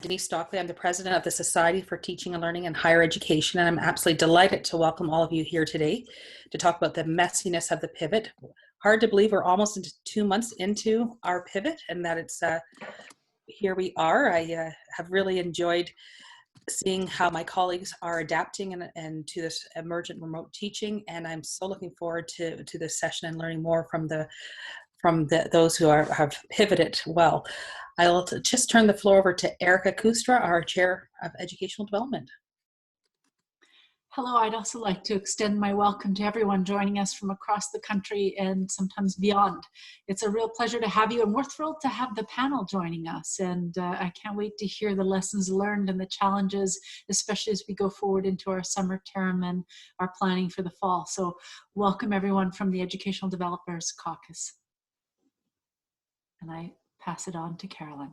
Denise Stockley. I'm the president of the Society for Teaching and Learning in Higher Education, and I'm absolutely delighted to welcome all of you here today to talk about the messiness of the pivot. Hard to believe we're almost into 2 months into our pivot and that it's here we are. I have really enjoyed seeing how my colleagues are adapting and to this emergent remote teaching, and I'm so looking forward to this session and learning more from those who have pivoted well. I'll just turn the floor over to Erica Kustra, our Chair of Educational Development. Hello, I'd also like to extend my welcome to everyone joining us from across the country and sometimes beyond. It's a real pleasure to have you, and we're thrilled to have the panel joining us. And I can't wait to hear the lessons learned and the challenges, especially as we go forward into our summer term and our planning for the fall. So welcome everyone from the Educational Developers Caucus. And I pass it on to Carolyn.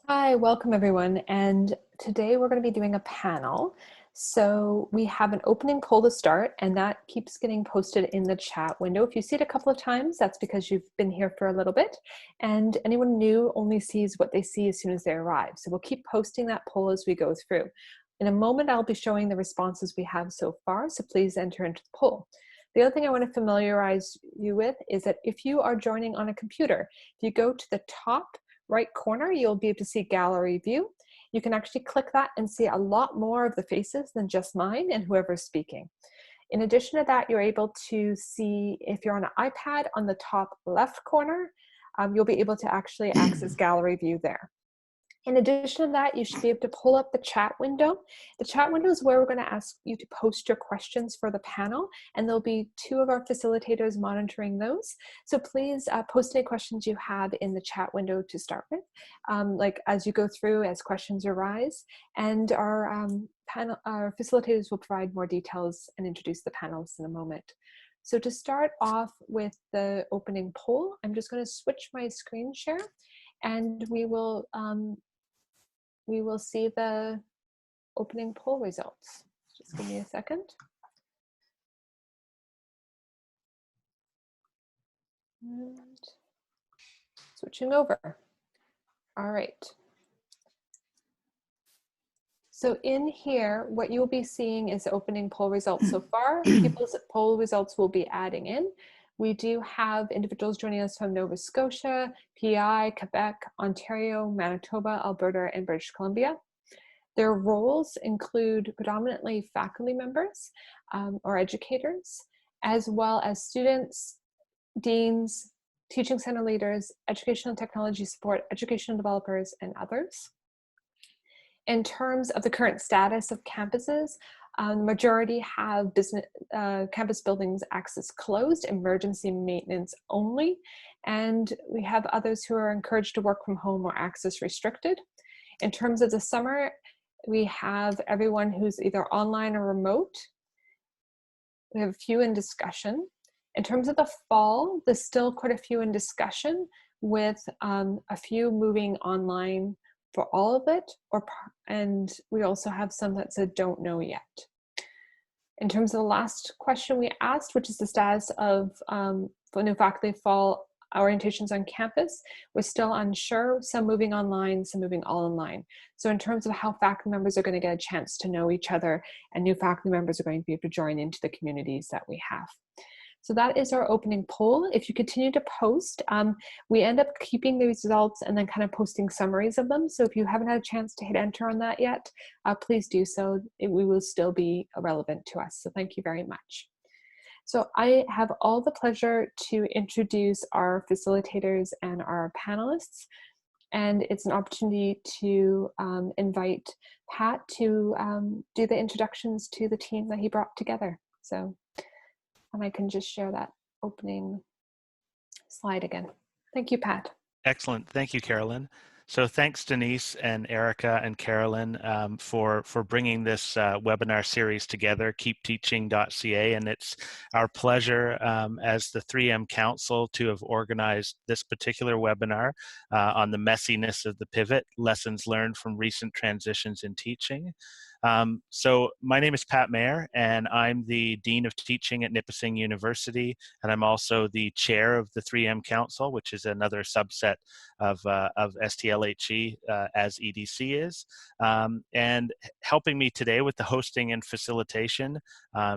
Hi, welcome everyone. And today we're going to be doing a panel. So we have an opening poll to start, and that keeps getting posted in the chat window. If you see it a couple of times, that's because you've been here for a little bit, and anyone new only sees what they see as soon as they arrive. So we'll keep posting that poll as we go through. In a moment, I'll be showing the responses we have so far, so please enter into the poll. The other thing I want to familiarize you with is that if you are joining on a computer, if you go to the top right corner, you'll be able to see gallery view. You can actually click that and see a lot more of the faces than just mine and whoever's speaking. In addition to that, you're able to see, if you're on an iPad, on the top left corner, you'll be able to actually access gallery view there. In addition to that, you should be able to pull up the chat window. The chat window is where we're going to ask you to post your questions for the panel, and there'll be 2 of our facilitators monitoring those. So please post any questions you have in the chat window to start with, like as you go through, as questions arise, and our facilitators will provide more details and introduce the panelists in a moment. So to start off with the opening poll, I'm just going to switch my screen share, and we will see the opening poll results. Just give me a second. And switching over. All right. So in here, what you'll be seeing is the opening poll results so far. People's poll results will be adding in. We do have individuals joining us from Nova Scotia, PI, Quebec, Ontario, Manitoba, Alberta, and British Columbia. Their roles include predominantly faculty members or educators, as well as students, deans, teaching center leaders, educational and technology support, educational developers, and others. In terms of the current status of campuses, the majority have campus buildings access closed, emergency maintenance only, and we have others who are encouraged to work from home or access restricted. In terms of the summer, we have everyone who's either online or remote. We have a few in discussion. In terms of the fall, there's still quite a few in discussion, with a few moving online for all of it, and we also have some that said don't know yet. In terms of the last question we asked, which is the status of new faculty fall orientations on campus, we're still unsure, some moving online, some moving all online. So in terms of how faculty members are going to get a chance to know each other, and new faculty members are going to be able to join into the communities that we have. So that is our opening poll. If you continue to post, we end up keeping the results and then kind of posting summaries of them. So if you haven't had a chance to hit enter on that yet, please do so. We will still be relevant to us. So thank you very much. So I have all the pleasure to introduce our facilitators and our panelists. And it's an opportunity to invite Pat to do the introductions to the team that he brought together. So. And I can just share that opening slide again. Thank you, Pat. Excellent. Thank you, Carolyn. So thanks, Denise and Erica and Carolyn, for bringing this webinar series together, keepteaching.ca. And it's our pleasure as the 3M Council to have organized this particular webinar on the messiness of the pivot, lessons learned from recent transitions in teaching. So my name is Pat Maher, and I'm the Dean of Teaching at Nipissing University, and I'm also the chair of the 3M Council, which is another subset of STLHE-SAPES. STLHE as EDC is. And helping me today with the hosting and facilitation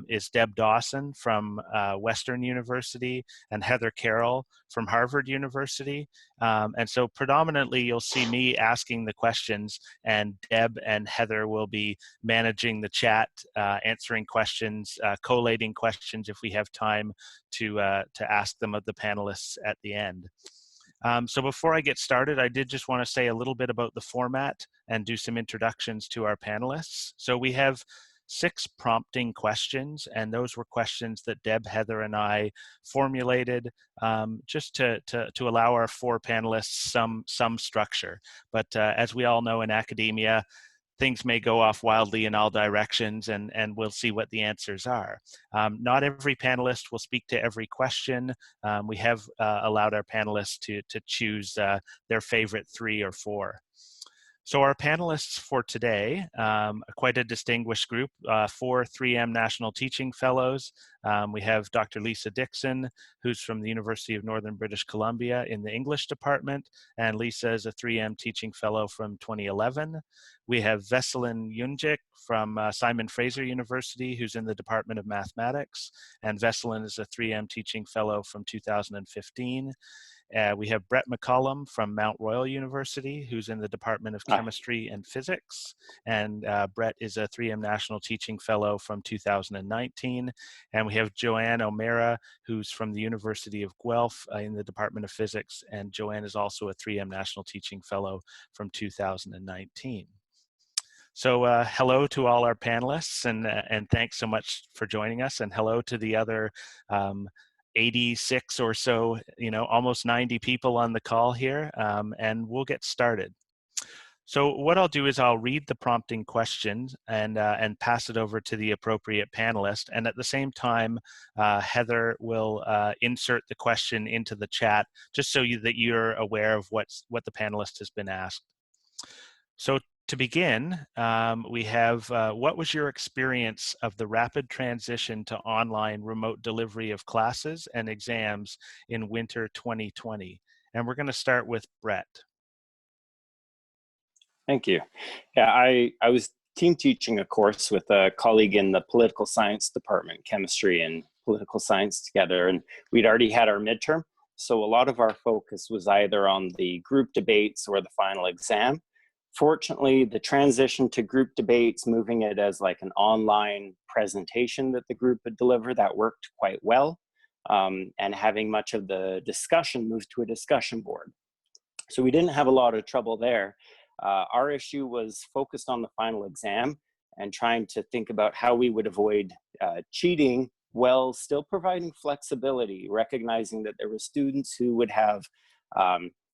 is Deb Dawson from Western University and Heather Carroll from Harvard University. And so predominantly you'll see me asking the questions, and Deb and Heather will be managing the chat, answering questions, collating questions if we have time to ask them of the panelists at the end. So before I get started, I did just want to say a little bit about the format and do some introductions to our panelists. So we have 6 prompting questions, and those were questions that Deb, Heather, and I formulated just to allow our 4 panelists some structure. But as we all know in academia, things may go off wildly in all directions, and we'll see what the answers are. Not every panelist will speak to every question. We have allowed our panelists to choose their favorite 3 or 4. So our panelists for today, quite a distinguished group, 4 3M National Teaching Fellows. We have Dr. Lisa Dickson, who's from the University of Northern British Columbia in the English department, and Lisa is a 3M Teaching Fellow from 2011. We have Veselin Jungic from Simon Fraser University, who's in the Department of Mathematics, and Veselin is a 3M Teaching Fellow from 2015. We have Brett McCollum from Mount Royal University, who's in the Department of Chemistry and Physics. And Brett is a 3M National Teaching Fellow from 2019. And we have Joanne O'Mara, who's from the University of Guelph in the Department of Physics. And Joanne is also a 3M National Teaching Fellow from 2019. So hello to all our panelists, and thanks so much for joining us. And hello to the other 86 or so, almost 90 people on the call here, and we'll get started. So what I'll do is I'll read the prompting questions and pass it over to the appropriate panelist. And at the same time, Heather will insert the question into the chat, just so that you're aware of what the panelist has been asked. So to begin, we have, what was your experience of the rapid transition to online remote delivery of classes and exams in winter 2020? And we're going to start with Brett. Thank you. Yeah, I was team teaching a course with a colleague in the political science department, chemistry and political science together, and we'd already had our midterm. So a lot of our focus was either on the group debates or the final exam. Fortunately, the transition to group debates, moving it as like an online presentation that the group would deliver, that worked quite well. And having much of the discussion moved to a discussion board. So we didn't have a lot of trouble there. Our issue was focused on the final exam and trying to think about how we would avoid cheating while still providing flexibility, recognizing that there were students who would have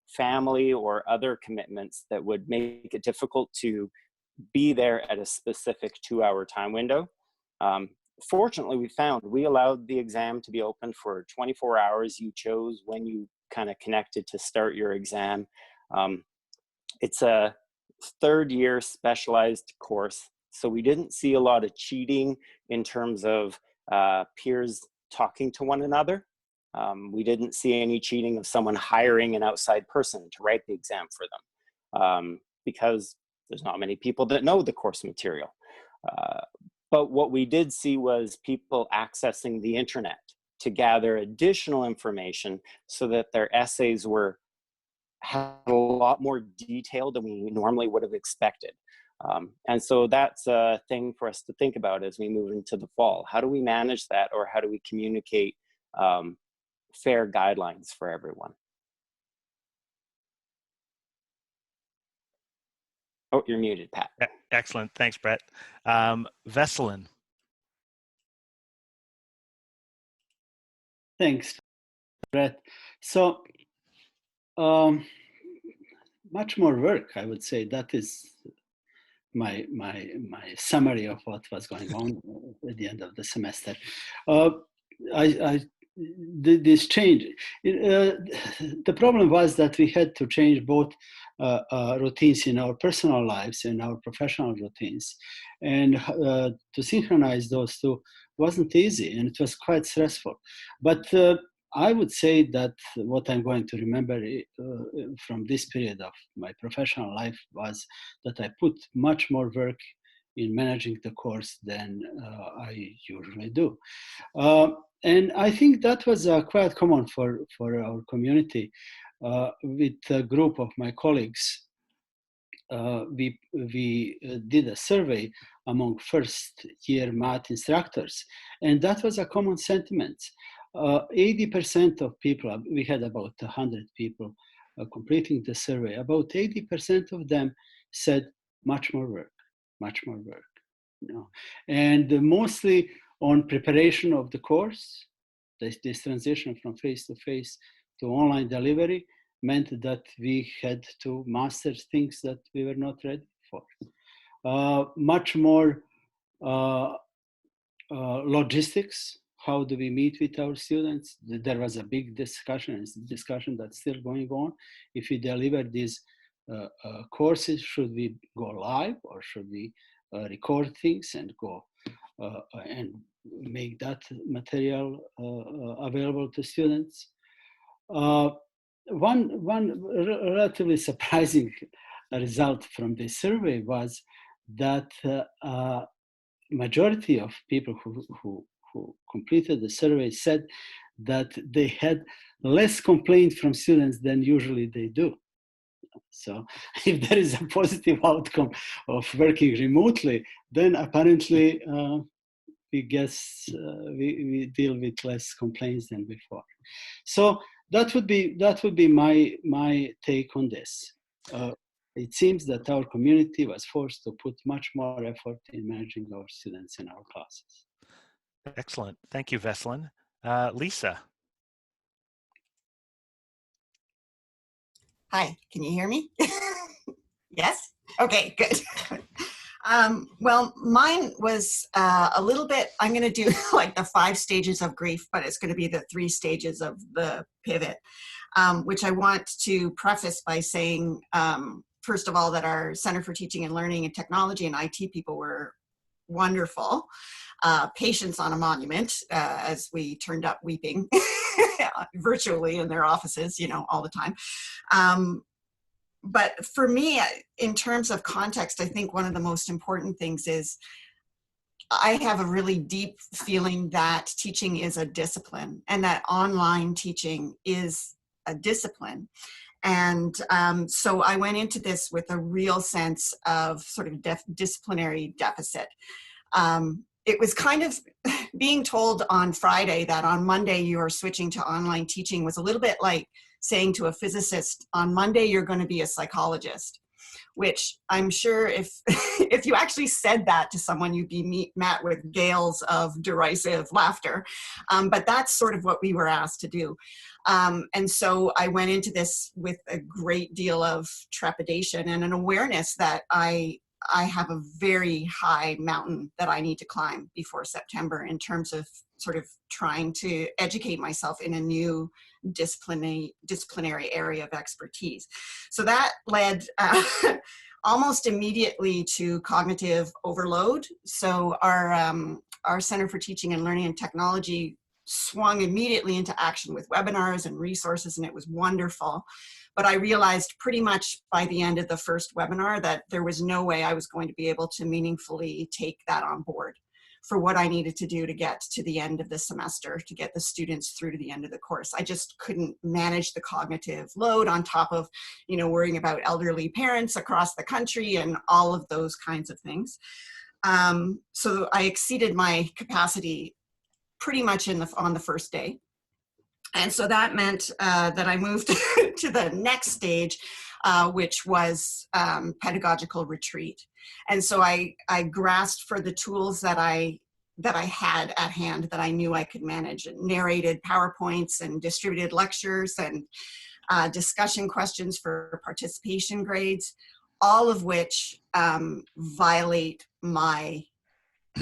family or other commitments that would make it difficult to be there at a specific 2-hour time window. Fortunately, we allowed the exam to be open for 24 hours. You chose when you kind of connected to start your exam. It's a 3rd-year specialized course, so we didn't see a lot of cheating in terms of peers talking to one another. We didn't see any cheating of someone hiring an outside person to write the exam for them, because there's not many people that know the course material. But what we did see was people accessing the internet to gather additional information so that their essays had a lot more detail than we normally would have expected. And so that's a thing for us to think about as we move into the fall. How do we manage that, or how do we communicate fair guidelines for everyone? Oh, you're muted, Pat. Excellent. Thanks, Brett. Veselin. Thanks, Brett. So much more work, I would say. That is my summary of what was going on at the end of the semester. This change. The problem was that we had to change both routines in our personal lives and our professional routines, and to synchronize those two wasn't easy, and it was quite stressful. But I would say that what I'm going to remember from this period of my professional life was that I put much more work in managing the course than I usually do. And I think that was quite common for our community. With a group of my colleagues, we did a survey among first-year math instructors, and that was a common sentiment. 80% of people, we had about 100 people completing the survey, about 80% of them said much more work, much more work. You know? And mostly on preparation of the course, this transition from face-to-face to online delivery meant that we had to master things that we were not ready for. Much more logistics. How do we meet with our students? There was a big discussion, it's a discussion that's still going on. If we deliver these courses, should we go live or should we record things and go and make that material available to students? One relatively surprising result from this survey was that majority of people who completed the survey said that they had less complaints from students than usually they do. So if there is a positive outcome of working remotely, then apparently we we deal with less complaints than before. So that would be my take on this. It seems that our community was forced to put much more effort in managing our students in our classes. Excellent. Thank you, Veselin. Lisa. Hi, can you hear me? Yes? Okay, good. Well, mine was a little bit, I'm going to do like the 5 stages of grief, but it's going to be the 3 stages of the pivot, which I want to preface by saying, first of all, that our Center for Teaching and Learning and Technology and IT people were wonderful. Patience on a monument, as we turned up weeping virtually in their offices, you know, all the time. But for me, in terms of context, I think one of the most important things is I have a really deep feeling that teaching is a discipline and that online teaching is a discipline. And so I went into this with a real sense of sort of disciplinary deficit. It was kind of being told on Friday that on Monday you are switching to online teaching was a little bit like saying to a physicist, on Monday you're going to be a psychologist, which I'm sure if you actually said that to someone, you'd be met with gales of derisive laughter. But that's sort of what we were asked to do. And so I went into this with a great deal of trepidation and an awareness that I have a very high mountain that I need to climb before September in terms of sort of trying to educate myself in a new disciplinary area of expertise. So that led almost immediately to cognitive overload. So our Center for Teaching and Learning and Technology swung immediately into action with webinars and resources, and it was wonderful. But I realized pretty much by the end of the first webinar that there was no way I was going to be able to meaningfully take that on board for what I needed to do to get to the end of the semester, to get the students through to the end of the course. I just couldn't manage the cognitive load on top of, you know, worrying about elderly parents across the country and all of those kinds of things. So I exceeded my capacity pretty much on the first day. And so that meant that I moved to the next stage, which was pedagogical retreat. And so I grasped for the tools that I had at hand that I knew I could manage, and narrated PowerPoints and distributed lectures and discussion questions for participation grades, all of which violate my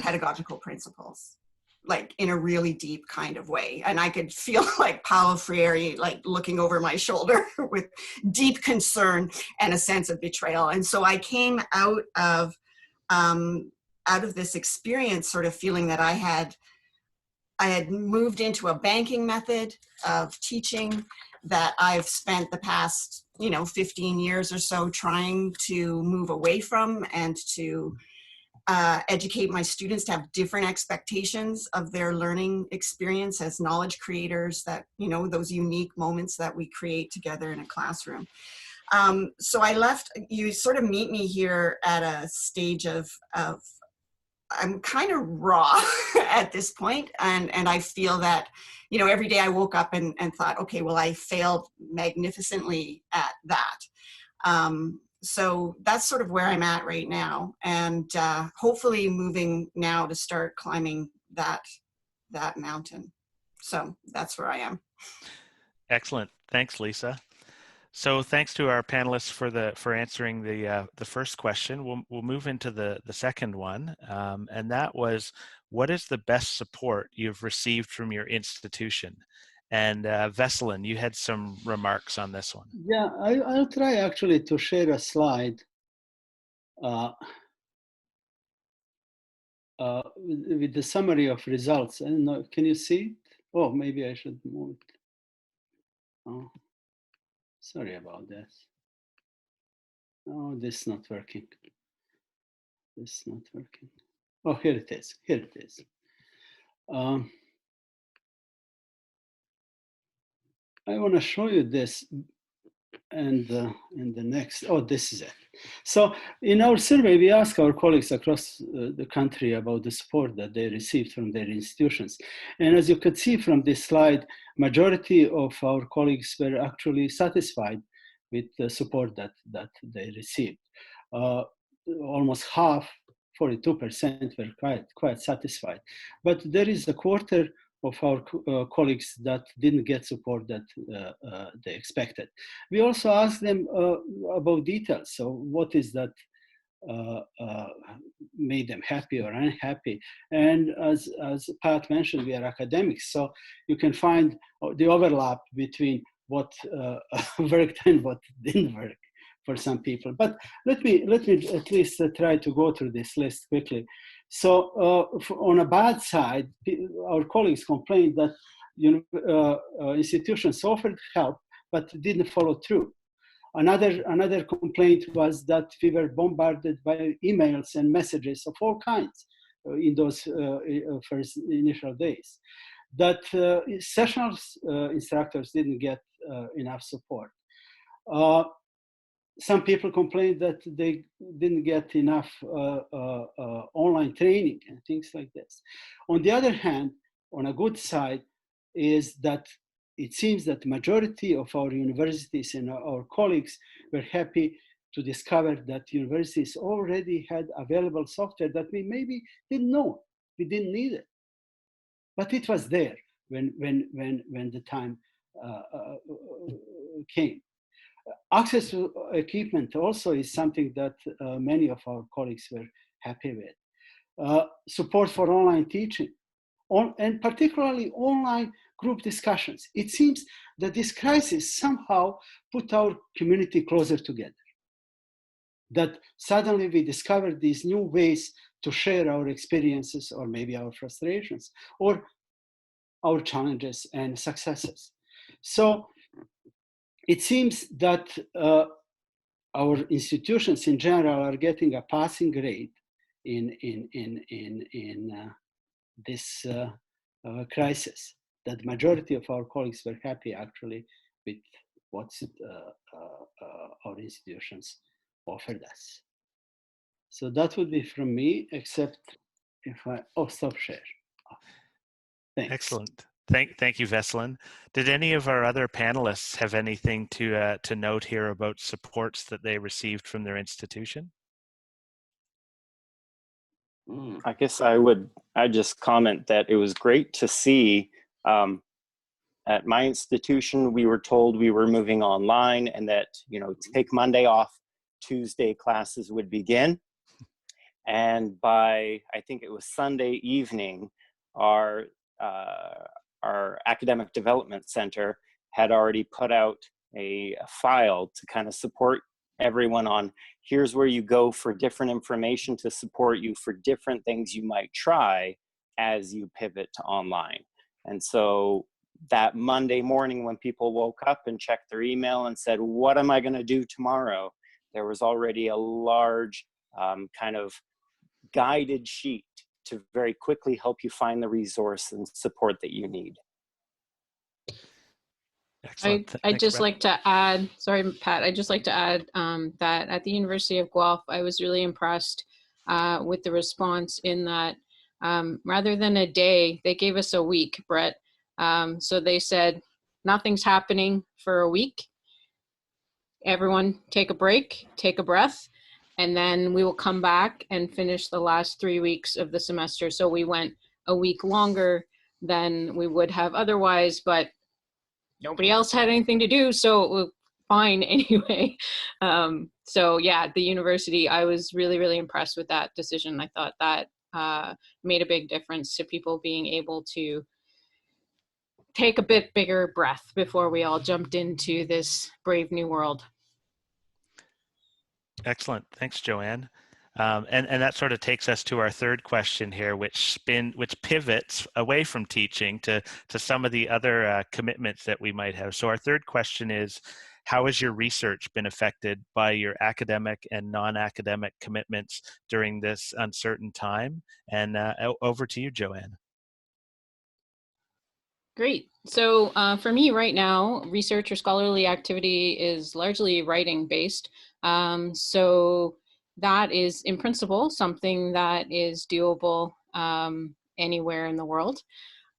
pedagogical principles, like in a really deep kind of way. And I could feel like Paulo Freire, like looking over my shoulder with deep concern and a sense of betrayal. And so I came out of this experience sort of feeling that I had I had moved into a banking method of teaching that I've spent the past, 15 years or so trying to move away from, and to educate my students to have different expectations of their learning experience as knowledge creators, that, those unique moments that we create together in a classroom. So I left, you sort of meet me here at a stage of I'm kind of raw at this point, and I feel that, every day I woke up and thought, okay, well, I failed magnificently at that. So that's sort of where I'm at right now, and hopefully moving now to start climbing that mountain. So that's where I am. Excellent. Thanks, Lisa. So thanks to our panelists for answering the first question. We'll move into the second one, and that was, what is the best support you've received from your institution? And Veselin, you had some remarks on this one. Yeah, I'll try actually to share a slide with the summary of results. I don't know, can you see it? Oh, maybe I should move it. Oh, sorry about that. Oh, this is not working. This is not working. Oh, here it is. Here it is. I want to show you this, and the next. Oh, this is it. So in our survey, we asked our colleagues across the country about the support that they received from their institutions. And as you could see from this slide, majority of our colleagues were actually satisfied with the support that they received. Almost half, 42%, were quite satisfied. But there is a quarter of our colleagues that didn't get support that they expected. We also asked them about details. So what is that made them happy or unhappy? And as Pat mentioned, we are academics, so you can find the overlap between what worked and what didn't work for some people. But let me at least try to go through this list quickly. So on a bad side, our colleagues complained that institutions offered help but didn't follow through. Another complaint was that we were bombarded by emails and messages of all kinds in those first initial days. That sessional instructors didn't get enough support. Some people complained that they didn't get enough online training and things like this. On the other hand, on a good side, is that it seems that the majority of our universities and our colleagues were happy to discover that universities already had available software that we maybe didn't know. We didn't need it, but it was there when the time came. Access to equipment also is something that many of our colleagues were happy with. Support for online teaching, and particularly online group discussions. It seems that this crisis somehow put our community closer together. That suddenly we discovered these new ways to share our experiences, or maybe our frustrations, or our challenges and successes. So it seems that our institutions in general are getting a passing grade in this crisis. That the majority of our colleagues were happy actually with what our institutions offered us. So that would be from me, except if stop share. Thanks. Excellent. Thank you, Veselin. Did any of our other panelists have anything to note here about supports that they received from their institution? I guess I'd just comment that it was great to see at my institution, we were told we were moving online, and that, take Monday off, Tuesday classes would begin. And by, I think it was Sunday evening, our academic development center had already put out a file to kind of support everyone on, here's where you go for different information to support you for different things you might try as you pivot to online. And so that Monday morning when people woke up and checked their email and said, what am I going to do tomorrow? There was already a large kind of guided sheet to very quickly help you find the resource and support that you need. Excellent. I'd just Brett. like to add, sorry, Pat, I'd just like to add that at the University of Guelph, I was really impressed with the response in that rather than a day, they gave us a week, Brett. So they said, nothing's happening for a week. Everyone take a break, take a breath, and then we will come back and finish the last 3 weeks of the semester. So we went a week longer than we would have otherwise, but nobody else had anything to do, so it was fine anyway. So yeah, the university, I was really, really impressed with that decision. I thought that made a big difference to people being able to take a bit bigger breath before we all jumped into this brave new world. Excellent. Thanks, Joanne. And that sort of takes us to our third question here, which pivots away from teaching to some of the other commitments that we might have. So our third question is, how has your research been affected by your academic and non-academic commitments during this uncertain time? And over to you, Joanne. Great. So for me right now, research or scholarly activity is largely writing based. So that is in principle something that is doable anywhere in the world.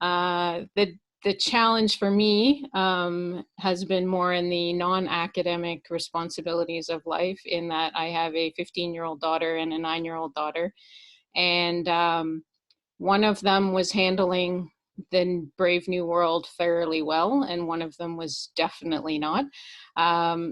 The challenge for me has been more in the non-academic responsibilities of life, in that I have a 15-year-old daughter and a 9-year-old daughter. And one of them was handling the brave new world fairly well, and one of them was definitely not.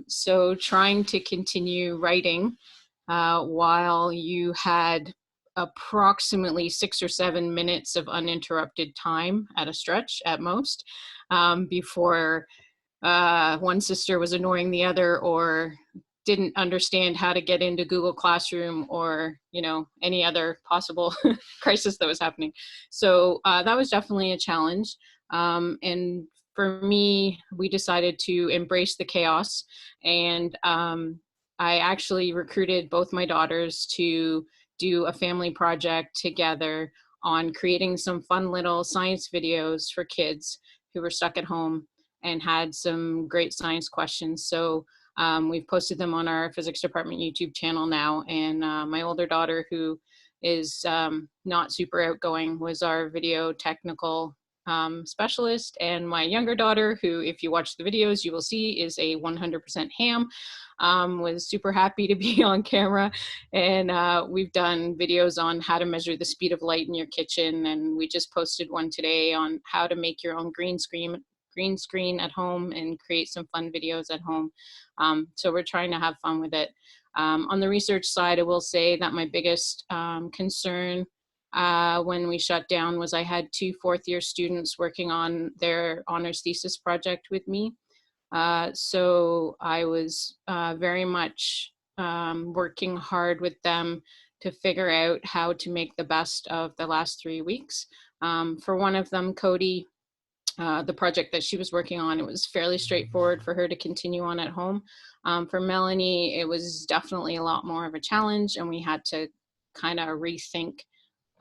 So trying to continue writing while you had approximately 6 or 7 minutes of uninterrupted time at a stretch at most, before one sister was annoying the other or didn't understand how to get into Google Classroom, or any other possible crisis that was happening. So that was definitely a challenge. And for me, we decided to embrace the chaos, and I actually recruited both my daughters to do a family project together on creating some fun little science videos for kids who were stuck at home and had some great science questions. So we've posted them on our physics department YouTube channel now. And my older daughter, who is not super outgoing, was our video technical specialist. And my younger daughter, who, if you watch the videos, you will see is a 100% ham, was super happy to be on camera. And we've done videos on how to measure the speed of light in your kitchen. And we just posted one today on how to make your own green screen at home and create some fun videos at home. So we're trying to have fun with it. On the research side, I will say that my biggest concern when we shut down was I had 2 fourth-year students working on their honors thesis project with me. So I was very much working hard with them to figure out how to make the best of the last 3 weeks. For one of them, Cody, the project that she was working on, it was fairly straightforward for her to continue on at home. For Melanie, it was definitely a lot more of a challenge, and we had to kind of rethink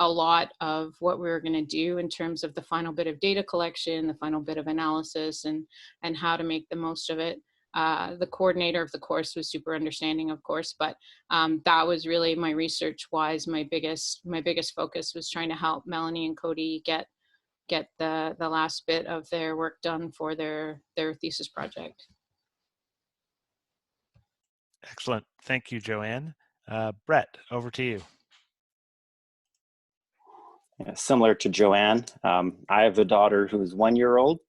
a lot of what we were going to do in terms of the final bit of data collection, the final bit of analysis, and how to make the most of it. The coordinator of the course was super understanding, of course, but that was really my research-wise, my biggest focus was trying to help Melanie and Cody get the last bit of their work done for their thesis project. Excellent. Thank you, Joanne. Brett, over to you. Yeah, similar to Joanne, I have a daughter who's 1-year-old.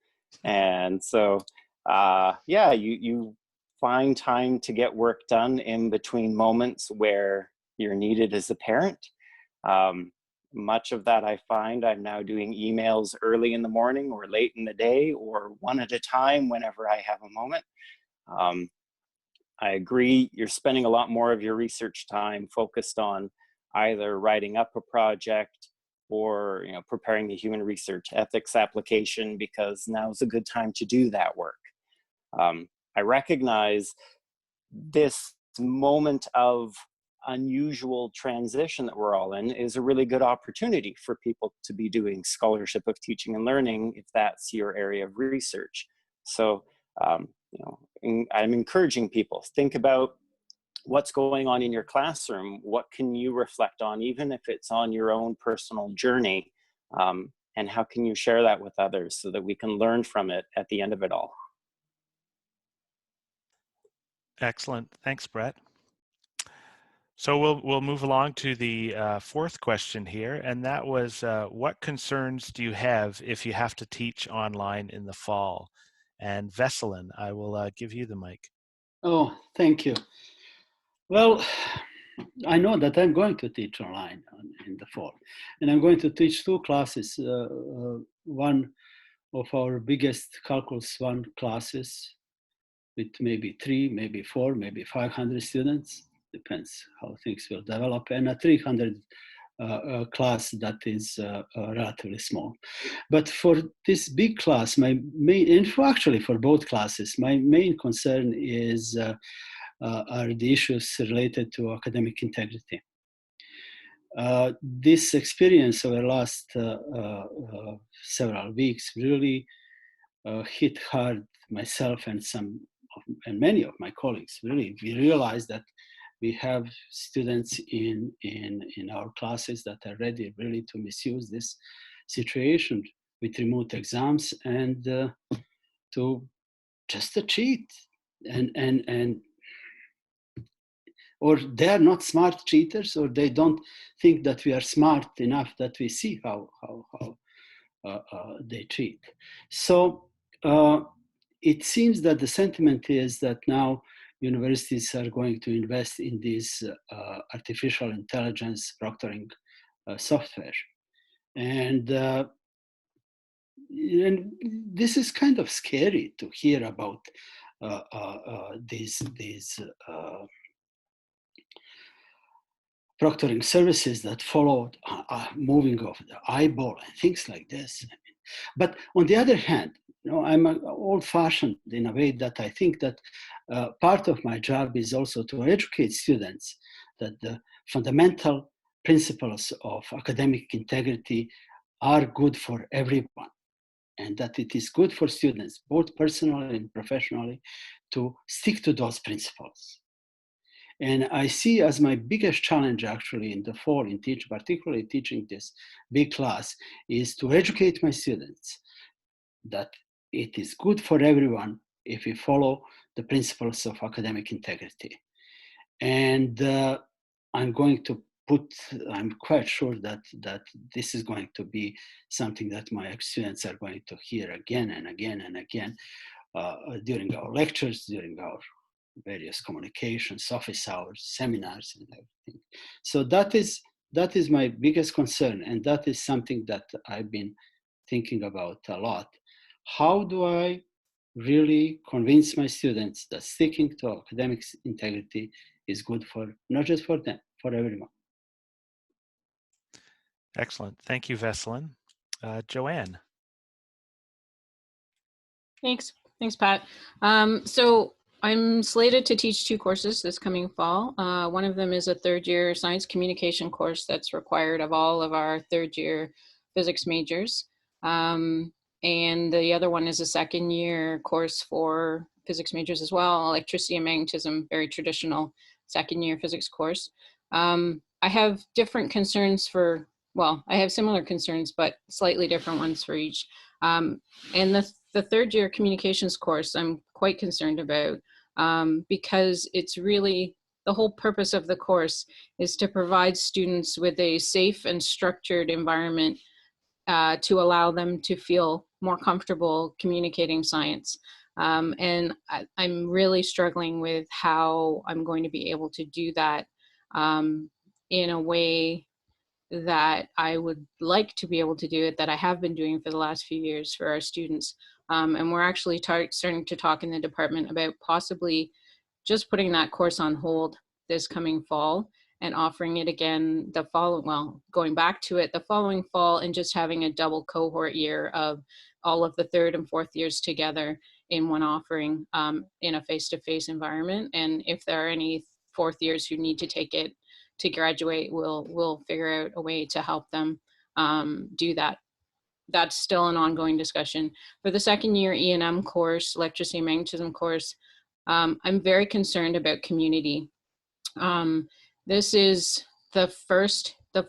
And so, yeah, you find time to get work done in between moments where you're needed as a parent. Much of that I find I'm now doing emails early in the morning or late in the day, or one at a time whenever I have a moment. I agree, you're spending a lot more of your research time focused on either writing up a project, or preparing the human research ethics application because now's a good time to do that work. I recognize this moment of unusual transition that we're all in is a really good opportunity for people to be doing scholarship of teaching and learning if that's your area of research. So I'm encouraging people, think about what's going on in your classroom. What can you reflect on, even if it's on your own personal journey, and how can you share that with others so that we can learn from it at the end of it all? Excellent. Thanks, Brett. So we'll move along to the fourth question here, and that was, what concerns do you have if you have to teach online in the fall? And Veselin, I will give you the mic. Oh, thank you. Well, I know that I'm going to teach online in the fall, and I'm going to teach two classes. One of our biggest Calculus 1 classes with maybe 3, maybe 4, maybe 500 students, depends how things will develop, and a 300 class that is relatively small. But for this big class, my main, and actually for both classes, my main concern is are the issues related to academic integrity. This experience over the last several weeks really hit hard myself and many of my colleagues. Really, we realized that we have students in our classes that are ready really to misuse this situation with remote exams and to just to cheat and or they're not smart cheaters, or they don't think that we are smart enough that we see how they cheat. So it seems that the sentiment is that now universities are going to invest in these artificial intelligence proctoring software. And this is kind of scary to hear about these proctoring services that follow moving of the eyeball and things like this. But on the other hand, I'm old-fashioned in a way that I think that part of my job is also to educate students that the fundamental principles of academic integrity are good for everyone, and that it is good for students, both personally and professionally, to stick to those principles. And I see as my biggest challenge actually in the fall in particularly teaching this big class, is to educate my students that it is good for everyone if we follow the principles of academic integrity. And I'm quite sure that this is going to be something that my students are going to hear again and again and again during our lectures, during our various communications, office hours, seminars, and everything. So that is my biggest concern, and that is something that I've been thinking about a lot. How do I really convince my students that sticking to academic integrity is good for, not just for them, for everyone? Excellent. Thank you, Veselin. Joanne. Thanks, Pat. So I'm slated to teach 2 courses this coming fall. One of them is a 3rd-year science communication course that's required of all of our 3rd-year physics majors. And the other one is a 2nd-year course for physics majors as well, electricity and magnetism, very traditional 2nd-year physics course. I have different concerns I have similar concerns, but slightly different ones for each. And the 3rd-year communications course I'm quite concerned about because it's really, the whole purpose of the course is to provide students with a safe and structured environment to allow them to feel more comfortable communicating science. And I'm really struggling with how I'm going to be able to do that in a way that I would like to be able to do it, that I have been doing for the last few years for our students. And we're actually starting to talk in the department about possibly just putting that course on hold this coming fall and offering it again the following, well, going back to it the following fall, and just having a double cohort year of all of the third and fourth years together in one offering in a face-to-face environment. And if there are any fourth years who need to take it to graduate, we'll figure out a way to help them do that. That's still an ongoing discussion. For the second year E&M course, electricity and magnetism course, I'm very concerned about community. This is the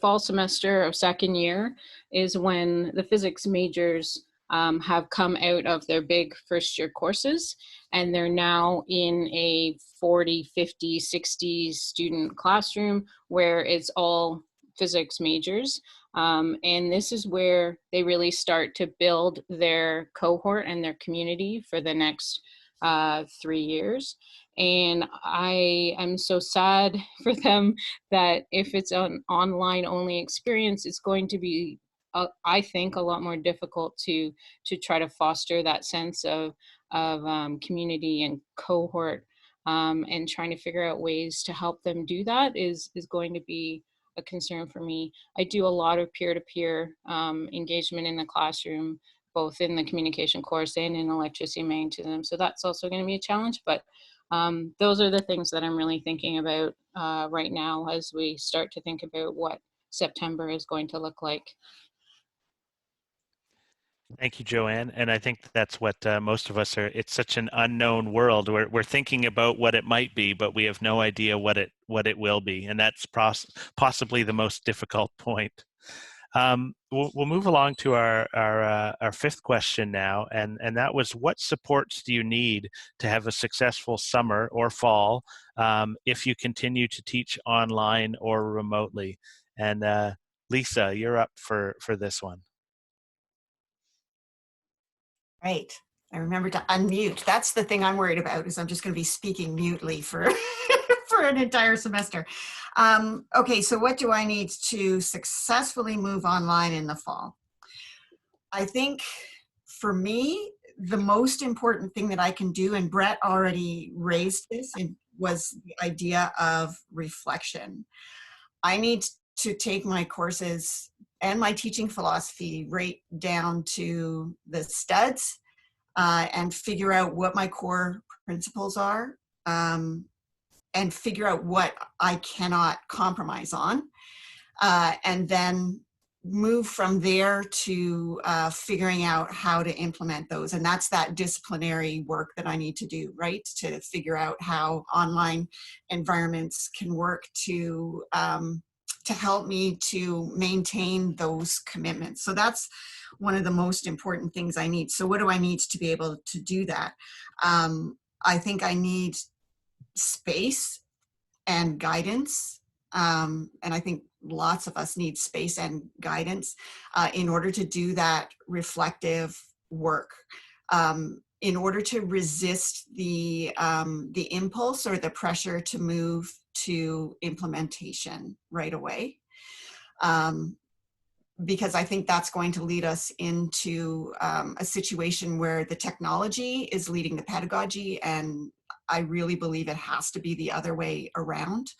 fall semester of second year is when the physics majors have come out of their big first year courses, and they're now in a 40, 50, 60 student classroom where it's all physics majors. And this is where they really start to build their cohort and their community for the next 3 years. And I am so sad for them that if it's an online only experience, it's going to be, I think, a lot more difficult to try to foster that sense of community and cohort, and trying to figure out ways to help them do that is going to be a concern for me. I do a lot of peer-to-peer engagement in the classroom, both in the communication course and in electricity and magnetism. So that's also going to be a challenge, but those are the things that I'm really thinking about right now as we start to think about what September is going to look like. Thank you, Joanne. And I think that's what most of us are. It's such an unknown world. We're thinking about what it might be, but we have no idea what it will be. And that's possibly the most difficult point. We'll move along to our fifth question now, and that was, what supports do you need to have a successful summer or fall if you continue to teach online or remotely? And Lisa, you're up for this one. Right. I remember to unmute. That's the thing I'm worried about, is I'm just going to be speaking mutely for for an entire semester. Okay, so what do I need to successfully move online in the fall? I think for me, the most important thing that I can do, and Brett already raised this, was the idea of reflection. I need to take my courses and my teaching philosophy right down to the studs and figure out what my core principles are, and figure out what I cannot compromise on, and then move from there to figuring out how to implement those. And that's that disciplinary work that I need to do, right? To figure out how online environments can work to help me to maintain those commitments. So that's one of the most important things I need. So what do I need to be able to do that? I think I need space and guidance. And I think lots of us need space and guidance in order to do that reflective work, in order to resist the impulse or the pressure to move to implementation right away. Because I think that's going to lead us into a situation where the technology is leading the pedagogy, and I really believe it has to be the other way around.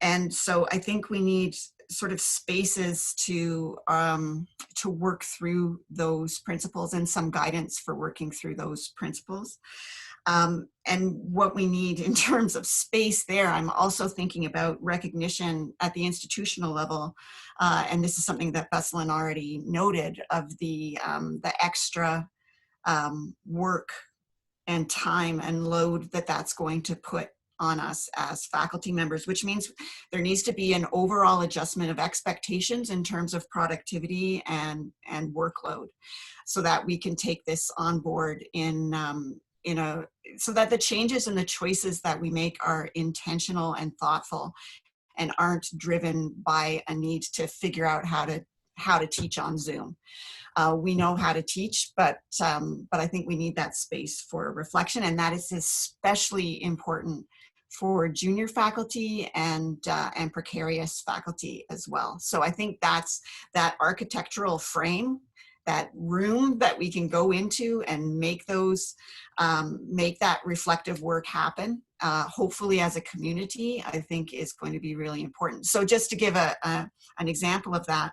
And so I think we need sort of spaces to work through those principles and some guidance for working through those principles. And what we need in terms of space there, I'm also thinking about recognition at the institutional level. And this is something that Veselin already noted, of the extra work and time and load that's going to put on us as faculty members, which means there needs to be an overall adjustment of expectations in terms of productivity and workload, so that we can take this on board so that the changes and the choices that we make are intentional and thoughtful, and aren't driven by a need to figure out how to teach on Zoom. We know how to teach, but I think we need that space for reflection, and that is especially important for junior faculty and precarious faculty as well. So I think that's that architectural frame room that we can go into and make those, make that reflective work happen, hopefully as a community, I think is going to be really important. So just to give an example of that,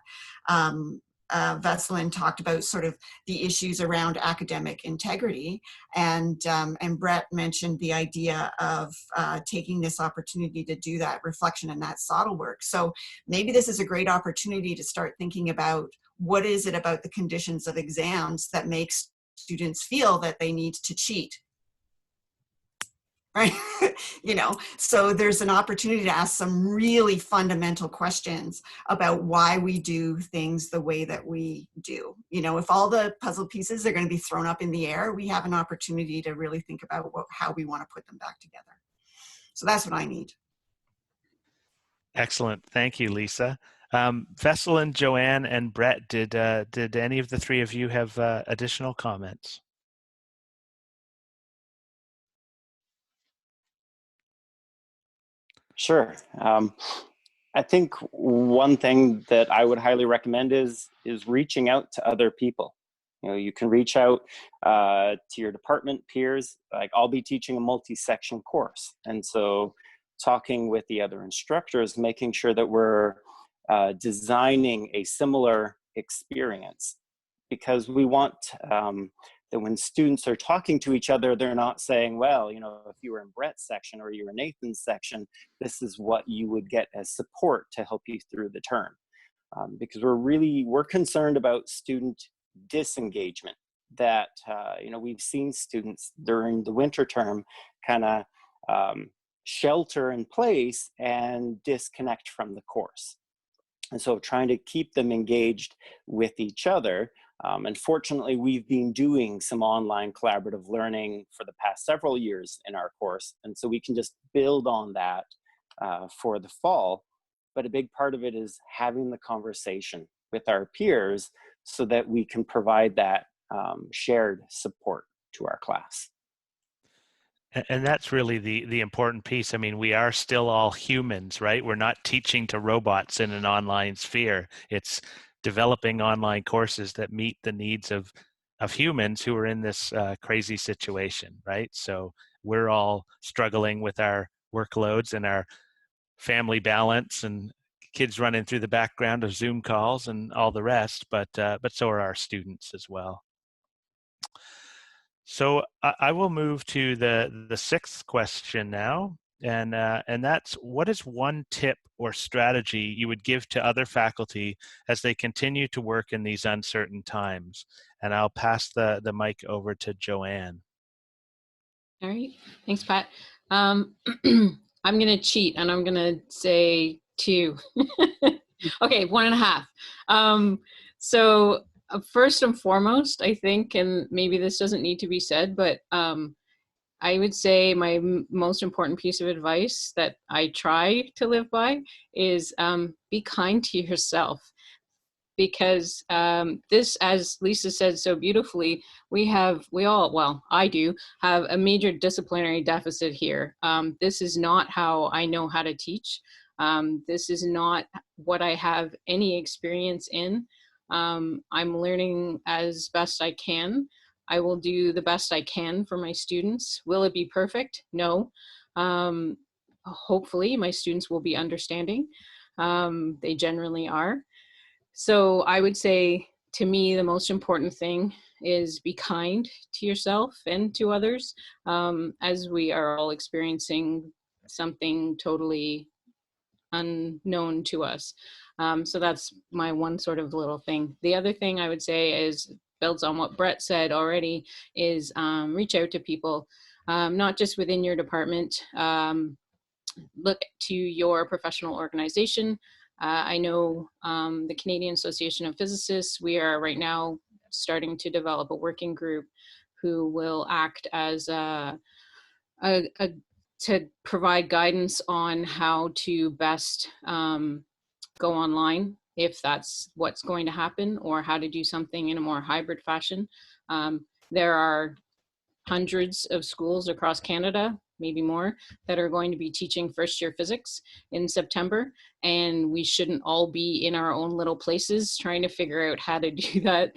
Veselin talked about sort of the issues around academic integrity, and Brett mentioned the idea of taking this opportunity to do that reflection and that SOTL work. So maybe this is a great opportunity to start thinking about what is it about the conditions of exams that makes students feel that they need to cheat. Right? You know, so there's an opportunity to ask some really fundamental questions about why we do things the way that we do. You know, if all the puzzle pieces are going to be thrown up in the air, we have an opportunity to really think about how we want to put them back together. So that's what I need. Excellent. Thank you, Lisa. Veselin, Joanne, and Brett, did any of the three of you have additional comments? Sure. I think one thing that I would highly recommend is reaching out to other people. You know, you can reach out to your department peers. Like, I'll be teaching a multi-section course, and so talking with the other instructors, making sure that we're designing a similar experience, because we want that when students are talking to each other, they're not saying, well, you know, if you were in Brett's section or you were in Nathan's section, this is what you would get as support to help you through the term. Because we're concerned about student disengagement, that, you know, we've seen students during the winter term kind of shelter in place and disconnect from the course. And so trying to keep them engaged with each other. And fortunately, we've been doing some online collaborative learning for the past several years in our course. And so we can just build on that for the fall. But a big part of it is having the conversation with our peers so that we can provide that shared support to our class. And that's really the important piece. I mean, we are still all humans, right? We're not teaching to robots in an online sphere. It's developing online courses that meet the needs of humans who are in this crazy situation, right? So we're all struggling with our workloads and our family balance and kids running through the background of Zoom calls and all the rest, but so are our students as well. So I will move to the sixth question now, and that's, what is one tip or strategy you would give to other faculty as they continue to work in these uncertain times? And I'll pass the mic over to Joanne. All right, thanks, Pat. I'm going to cheat, and I'm going to say 2. Okay, 1.5. So first and foremost, I think, and maybe this doesn't need to be said, but I would say my most important piece of advice that I try to live by is be kind to yourself. Because this, as Lisa said so beautifully, I do have a major disciplinary deficit here. This is not how I know how to teach. This is not what I have any experience in. I'm learning as best I can. I will do the best I can for my students. Will it be perfect? No. Hopefully my students will be understanding. They generally are. So I would say, to me, the most important thing is be kind to yourself and to others, as we are all experiencing something totally unknown to us. So that's my one sort of little thing. The other thing I would say is, builds on what Brett said already, is reach out to people, not just within your department. Look to your professional organization. I know the Canadian Association of Physicists, we are right now starting to develop a working group who will act as to provide guidance on how to best go online, if that's what's going to happen, or how to do something in a more hybrid fashion. There are hundreds of schools across Canada maybe more, that are going to be teaching first year physics in September. And we shouldn't all be in our own little places trying to figure out how to do that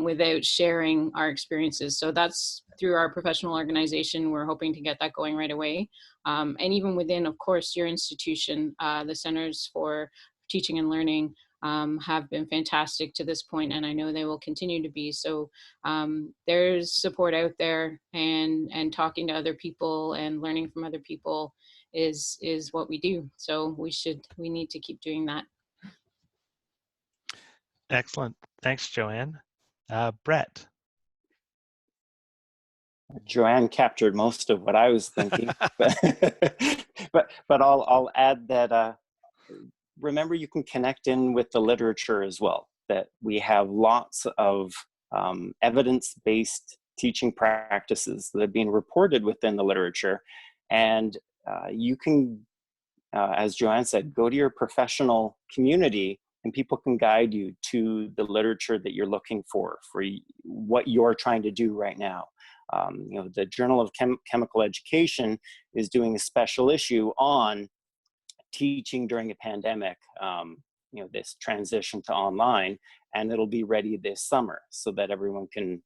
without sharing our experiences. So that's through our professional organization. We're hoping to get that going right away. And even within, of course, your institution, the Centers for Teaching and Learning have been fantastic to this point, and I know they will continue to be. So there's support out there, and talking to other people and learning from other people is what we do. So we need to keep doing that. Excellent. Thanks, Joanne. Brett. Joanne captured most of what I was thinking, but I'll add that remember, you can connect in with the literature as well, that we have lots of evidence-based teaching practices that have been reported within the literature, and you can, as Joanne said, go to your professional community and people can guide you to the literature that you're looking for what you're trying to do right now. You know, the Journal of Chemical Education is doing a special issue on teaching during a pandemic, you know, this transition to online, and it'll be ready this summer so that everyone can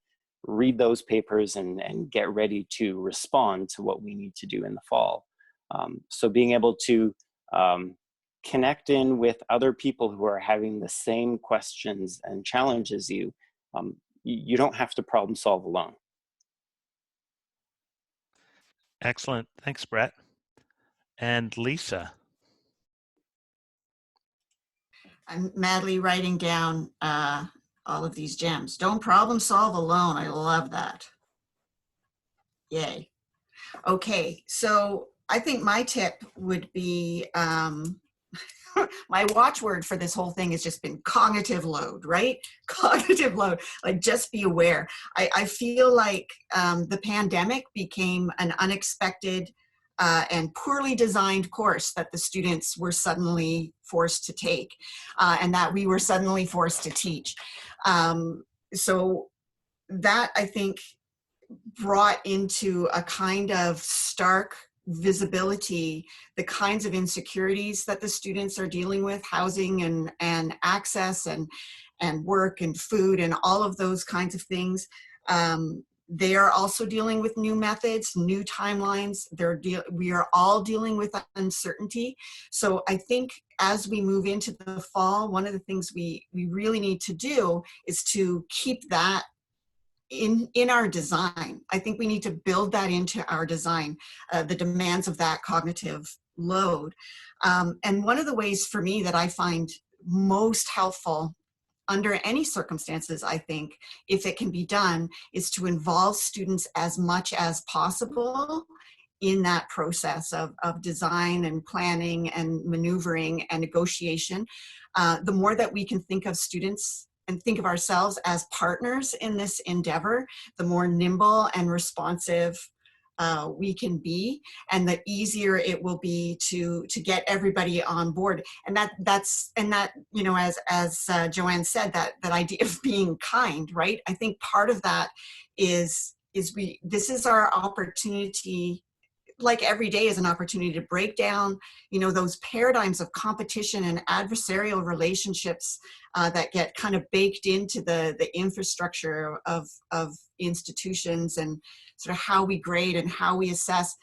read those papers and get ready to respond to what we need to do in the fall. So being able to connect in with other people who are having the same questions and challenges you don't have to problem solve alone. Excellent. Thanks, Brett. And Lisa. I'm madly writing down all of these gems. Don't problem solve alone. I love that. Yay. Okay, so I think my tip would be, my watchword for this whole thing has just been cognitive load, right? Cognitive load, like just be aware. I feel like the pandemic became an unexpected and poorly designed course that the students were suddenly forced to take, and that we were suddenly forced to teach. So that, I think, brought into a kind of stark visibility the kinds of insecurities that the students are dealing with, housing and access and work and food and all of those kinds of things. They are also dealing with new methods, new timelines. We are all dealing with uncertainty. So I think as we move into the fall, one of the things we really need to do is to keep that in our design. I think we need to build that into our design, the demands of that cognitive load. And one of the ways for me that I find most helpful under any circumstances, I think, if it can be done, is to involve students as much as possible in that process of design and planning and maneuvering and negotiation. The more that we can think of students and think of ourselves as partners in this endeavor, the more nimble and responsive we can be, and the easier it will be to get everybody on board. And that's you know, as Joanne said, that idea of being kind, right? I think part of that is this is our opportunity. Like every day is an opportunity to break down, you know, those paradigms of competition and adversarial relationships that get kind of baked into the infrastructure of institutions and sort of how we grade and how we assess.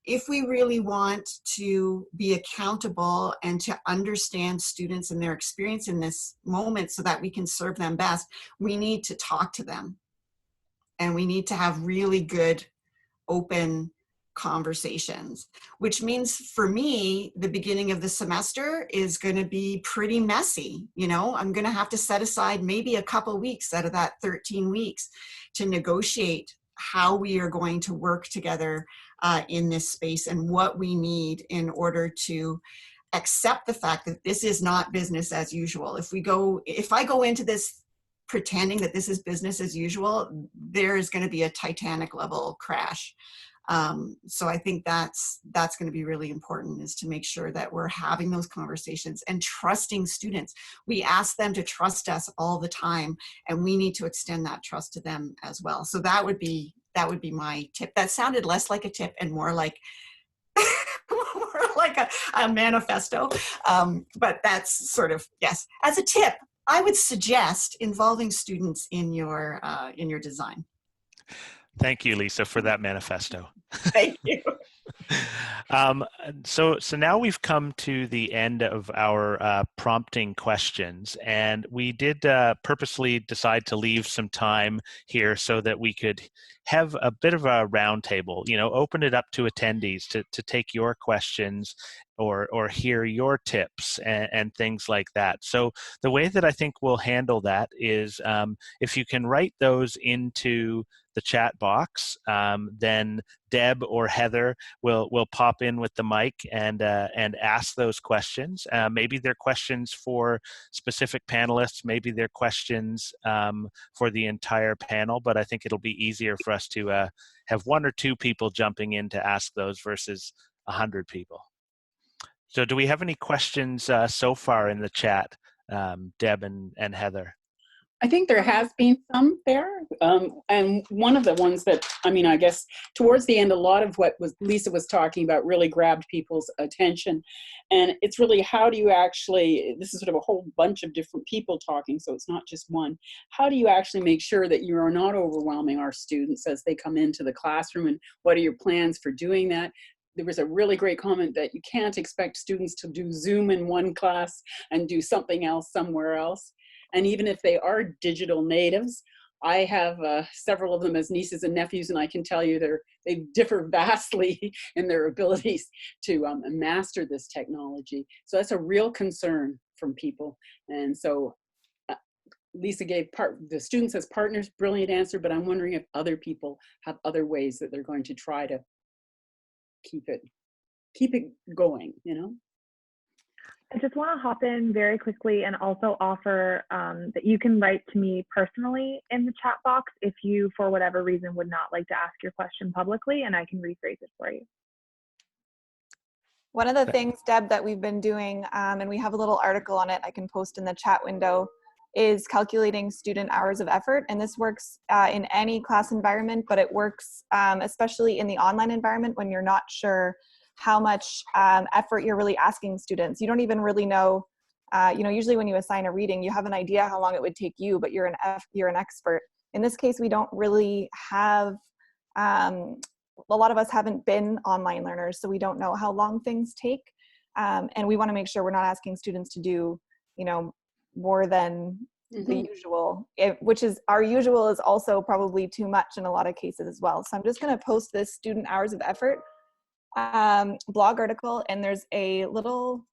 If we really want to be accountable and to understand students and their experience in this moment so that we can serve them best, we need to talk to them. And we need to have really good, open conversations, which means for me, the beginning of the semester is going to be pretty messy. You know, I'm going to have to set aside maybe a couple weeks out of that 13 weeks to negotiate how we are going to work together in this space and what we need in order to accept the fact that this is not business as usual. If I go into this pretending that this is business as usual, there is going to be a Titanic level crash. So I think that's going to be really important, is to make sure that we're having those conversations and trusting students. We ask them to trust us all the time, and we need to extend that trust to them as well. So that would be my tip. That sounded less like a tip and more like more like a manifesto. But that's sort of, yes. As a tip, I would suggest involving students in your design. Thank you, Lisa, for that manifesto. Thank you. So now we've come to the end of our prompting questions, and we did purposely decide to leave some time here so that we could have a bit of a roundtable, open it up to attendees to take your questions or hear your tips and things like that. So the way that I think we'll handle that is if you can write those into the chat box, then Deb or Heather will pop in with the mic and ask those questions. Maybe they're questions for specific panelists, maybe they're questions for the entire panel, but I think it'll be easier for us to have one or two people jumping in to ask those versus 100 people. So do we have any questions so far in the chat, Deb and Heather? I think there has been some there. And one of the ones that, I guess towards the end, a lot of what Lisa was talking about really grabbed people's attention. And it's really, how do you actually, this is sort of a whole bunch of different people talking, so it's not just one. How do you actually make sure that you are not overwhelming our students as they come into the classroom, and what are your plans for doing that? There was a really great comment that you can't expect students to do Zoom in one class and do something else somewhere else. And even if they are digital natives, I have several of them as nieces and nephews, and I can tell you they differ vastly in their abilities to master this technology. So that's a real concern from people. And so Lisa gave the students as partners, brilliant answer, but I'm wondering if other people have other ways that they're going to try to keep it going, I just want to hop in very quickly and also offer that you can write to me personally in the chat box if you, for whatever reason, would not like to ask your question publicly, and I can rephrase it for you. One of the things, Deb, that we've been doing, and we have a little article on it I can post in the chat window, is calculating student hours of effort. And this works in any class environment, but it works especially in the online environment when you're not sure how much effort you're really asking students. You don't even really know, usually when you assign a reading, you have an idea how long it would take you, but you're an expert. In this case, we don't really have, a lot of us haven't been online learners, so we don't know how long things take. And we want to make sure we're not asking students to do, more than the usual, which is, our usual is also probably too much in a lot of cases as well. So I'm just going to post this student hours of effort blog article, and there's a little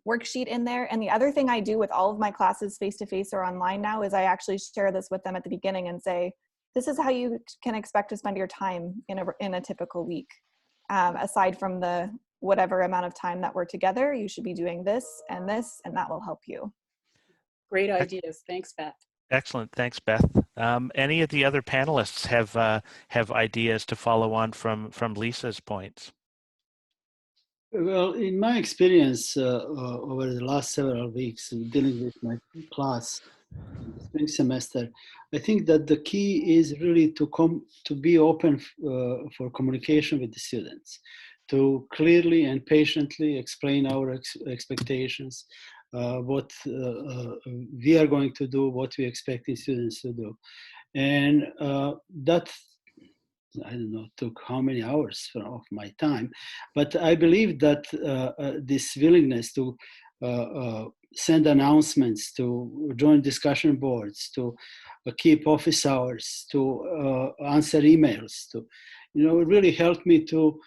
worksheet in there. And the other thing I do with all of my classes, face-to-face or online now, is I actually share this with them at the beginning and say, this is how you can expect to spend your time in a typical week. Aside from the whatever amount of time that we're together, you should be doing this, and that will help you. Great ideas. Thanks, Beth. Excellent. Thanks, Beth. Any of the other panelists have ideas to follow on from Lisa's points? Well, in my experience over the last several weeks dealing with my class in the spring semester, I think that the key is really to be open for communication with the students, to clearly and patiently explain our expectations, what we are going to do, what we expect the students to do. And that, I don't know, took how many hours of my time. But I believe that this willingness to send announcements, to join discussion boards, to keep office hours, to answer emails, to, it really helped me to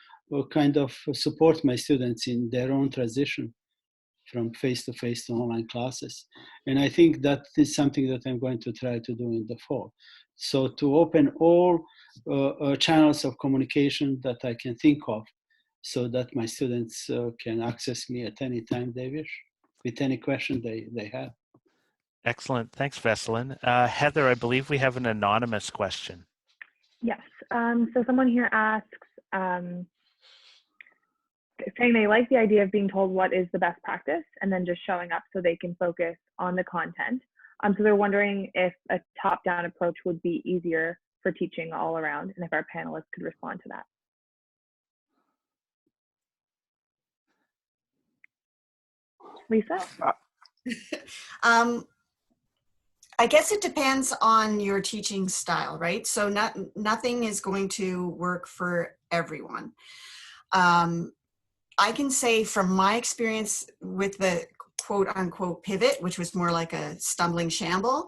kind of support my students in their own transition from face-to-face to online classes. And I think that is something that I'm going to try to do in the fall. So to open all channels of communication that I can think of, so that my students can access me at any time they wish, with any question they have. Excellent. Thanks, Veselin. Heather, I believe we have an anonymous question. Yes. So someone here asks, saying they like the idea of being told what is the best practice and then just showing up so they can focus on the content. So they're wondering if a top-down approach would be easier for teaching all around, and if our panelists could respond to that. Lisa? I guess it depends on your teaching style, right? So nothing is going to work for everyone. I can say from my experience with the quote unquote pivot, which was more like a stumbling shamble,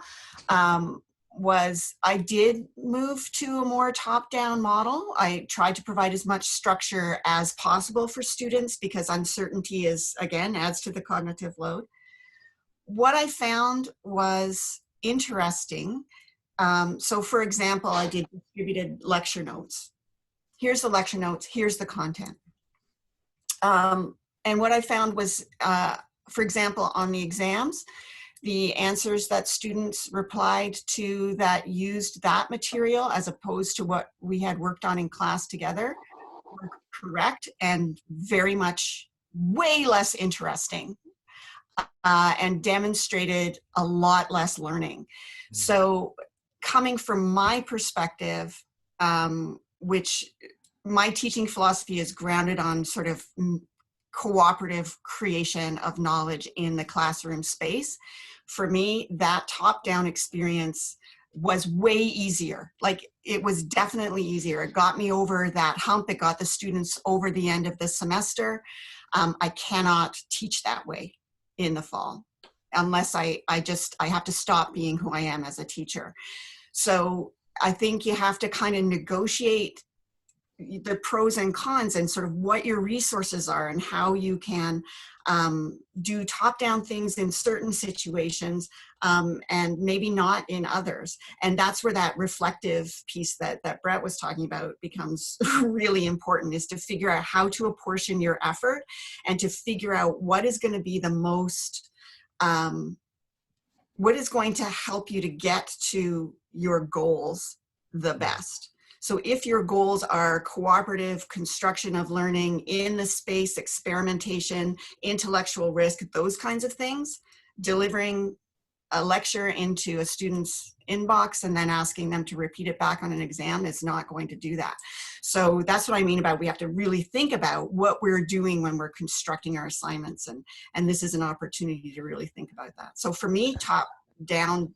was I did move to a more top-down model. I tried to provide as much structure as possible for students because uncertainty again, adds to the cognitive load. What I found was interesting. So for example, I did distributed lecture notes. Here's the lecture notes, here's the content. And what I found was, for example, on the exams, the answers that students replied to that used that material as opposed to what we had worked on in class together were correct and very much way less interesting and demonstrated a lot less learning. So coming from my perspective, which my teaching philosophy is grounded on sort of cooperative creation of knowledge in the classroom space. For me, that top-down experience was way easier. Like, it was definitely easier. It got me over that hump. It got the students over the end of the semester. I cannot teach that way in the fall unless I have to stop being who I am as a teacher. So I think you have to kind of negotiate the pros and cons and sort of what your resources are and how you can do top-down things in certain situations and maybe not in others. And that's where that reflective piece that Brett was talking about becomes really important, is to figure out how to apportion your effort and to figure out what is going to be the most, what is going to help you to get to your goals the best. So if your goals are cooperative construction of learning in the space, experimentation, intellectual risk, those kinds of things, delivering a lecture into a student's inbox and then asking them to repeat it back on an exam is not going to do that. So that's what I mean about we have to really think about what we're doing when we're constructing our assignments. And this is an opportunity to really think about that. So for me, top-down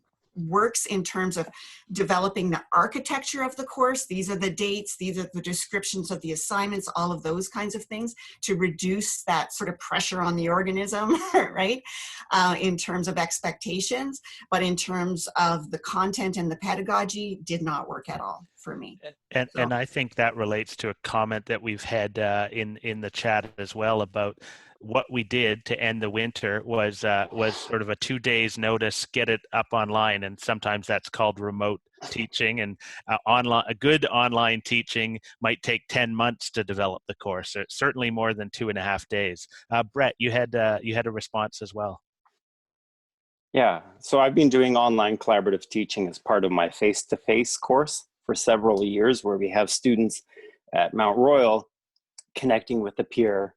works in terms of developing the architecture of the course. These are the dates, these are the descriptions of the assignments, all of those kinds of things to reduce that sort of pressure on the organism, right? In terms of expectations, but in terms of the content and the pedagogy, did not work at all for me. And I think that relates to a comment that we've had in the chat as well about what we did to end the winter was sort of a 2 days notice, get it up online, and sometimes that's called remote teaching. And a good online teaching might take 10 months to develop the course. It's certainly more than 2.5 days. Brett, you had a response as well. Yeah, so I've been doing online collaborative teaching as part of my face-to-face course for several years, where we have students at Mount Royal connecting with a peer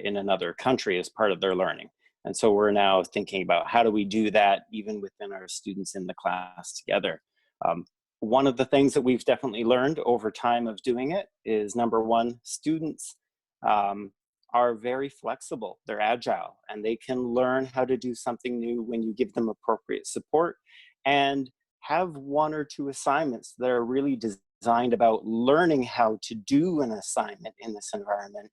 in another country as part of their learning. And so we're now thinking about how do we do that even within our students in the class together. One of the things that we've definitely learned over time of doing it is, number one, students are very flexible, they're agile, and they can learn how to do something new when you give them appropriate support, and have 1 or 2 assignments that are really designed about learning how to do an assignment in this environment,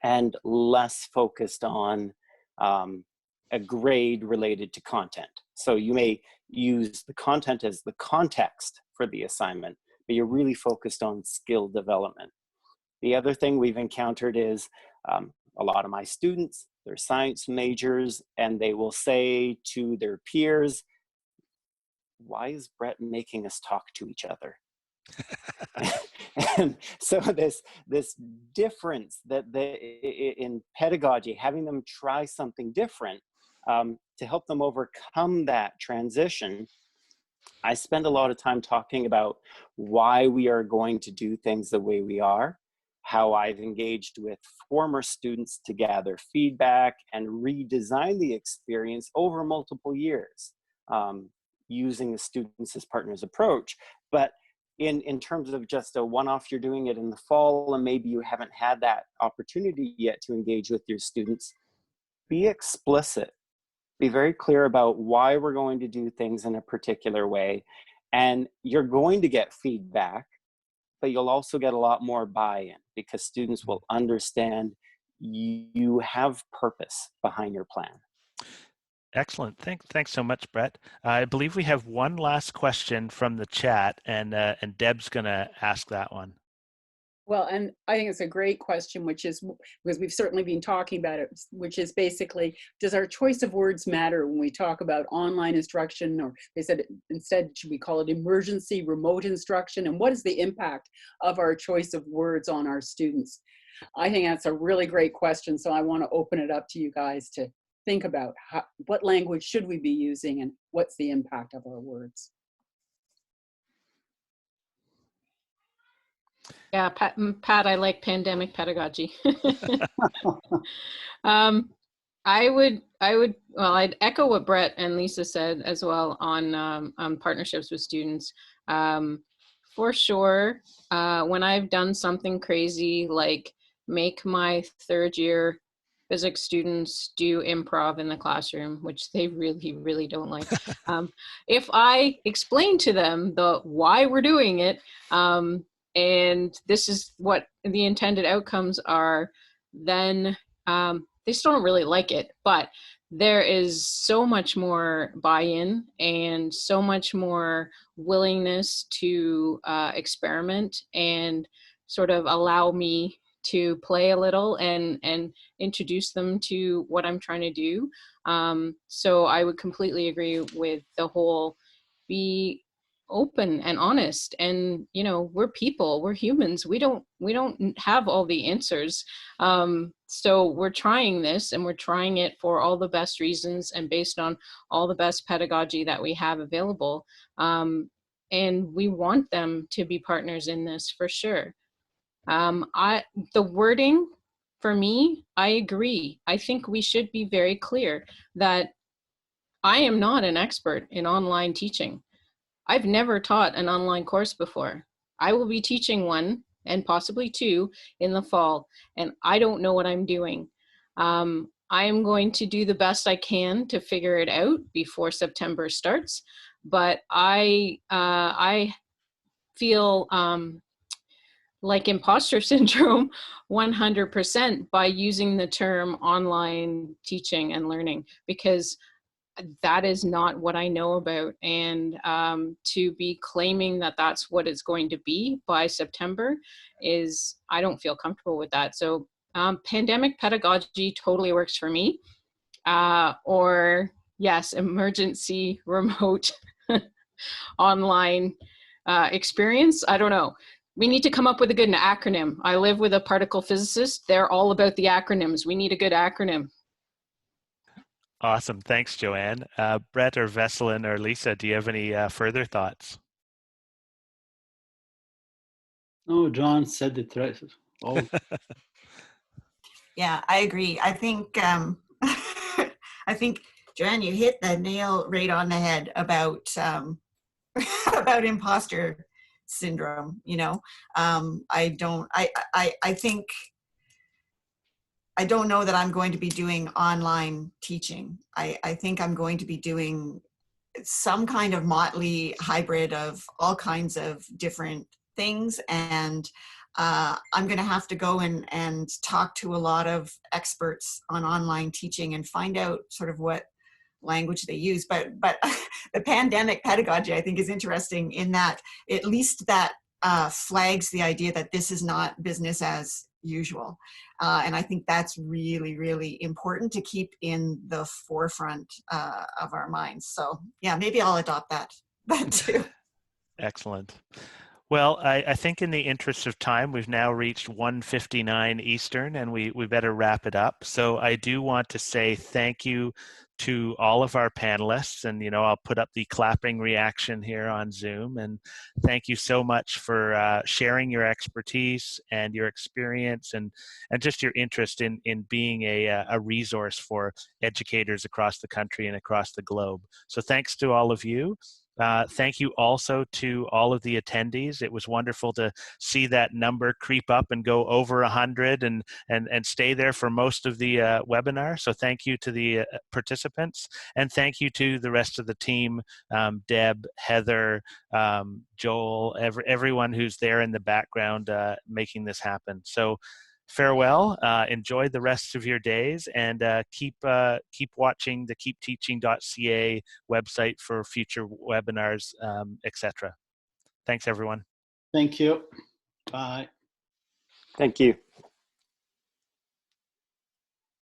and less focused on a grade related to content. So you may use the content as the context for the assignment, but you're really focused on skill development. The other thing we've encountered is a lot of my students, they're science majors, and they will say to their peers, "Why is Brett making us talk to each other?" And so this difference that in pedagogy, having them try something different to help them overcome that transition, I spend a lot of time talking about why we are going to do things the way we are, how I've engaged with former students to gather feedback and redesign the experience over multiple years, using the students as partners approach. But in terms of just a one-off, you're doing it in the fall and maybe you haven't had that opportunity yet to engage with your students, be explicit. Be very clear about why we're going to do things in a particular way. And you're going to get feedback, but you'll also get a lot more buy-in because students will understand you have purpose behind your plan. Excellent. Thanks so much, Brett. I believe we have one last question from the chat, and Deb's going to ask that one. Well, and I think it's a great question, which is, because we've certainly been talking about it, which is basically, does our choice of words matter when we talk about online instruction? Or they said, instead, should we call it emergency remote instruction? And what is the impact of our choice of words on our students? I think that's a really great question. So I want to open it up to you guys to think about what language should we be using and what's the impact of our words? Yeah, Pat, I like pandemic pedagogy. I'd echo what Brett and Lisa said as well on partnerships with students. For sure, when I've done something crazy like make my third year physics students do improv in the classroom, which they really, really don't like. If I explain to them why we're doing it, and this is what the intended outcomes are, then they still don't really like it. But there is so much more buy-in and so much more willingness to experiment and sort of allow me to play a little and introduce them to what I'm trying to do. So I would completely agree with the whole be open and honest, and we're people, we're humans, we don't have all the answers, so we're trying this and we're trying it for all the best reasons and based on all the best pedagogy that we have available, and we want them to be partners in this for sure. The wording, for me, I agree. I think we should be very clear that I am not an expert in online teaching. I've never taught an online course before. I will be teaching one and possibly two in the fall, and I don't know what I'm doing. I am going to do the best I can to figure it out before September starts, but I feel like imposter syndrome 100% by using the term online teaching and learning, because that is not what I know about. And to be claiming that that's what it's going to be by September I don't feel comfortable with that. So pandemic pedagogy totally works for me. Or yes, emergency remote online experience. I don't know. We need to come up with a good acronym. I live with a particle physicist. They're all about the acronyms. We need a good acronym. Awesome. Thanks, Joanne. Brett or Veselin or Lisa, do you have any further thoughts? No, John said it right. Oh. Yeah, I agree. I think I think Joanne, you hit the nail right on the head about about imposter syndrome. I think I don't know that I'm going to be doing online teaching. I think I'm going to be doing some kind of motley hybrid of all kinds of different things. And I'm going to have to go and talk to a lot of experts on online teaching and find out sort of what language they use. But the pandemic pedagogy, I think, is interesting in that at least that flags the idea that this is not business as usual. And I think that's really, really important to keep in the forefront of our minds. So yeah, maybe I'll adopt that too. Excellent. Well, I think in the interest of time, we've now reached 1:59 Eastern, and we better wrap it up. So I do want to say thank you to all of our panelists, and I'll put up the clapping reaction here on Zoom. And thank you so much for sharing your expertise and your experience, and just your interest in being a resource for educators across the country and across the globe. So thanks to all of you. Thank you also to all of the attendees. It was wonderful to see that number creep up and go over 100 and stay there for most of the webinar. So thank you to the participants, and thank you to the rest of the team, Deb, Heather, Joel, everyone who's there in the background making this happen. So farewell, enjoy the rest of your days, and keep watching the keepteaching.ca website for future webinars, etc. Thanks, everyone. Thank you. Bye. Thank you.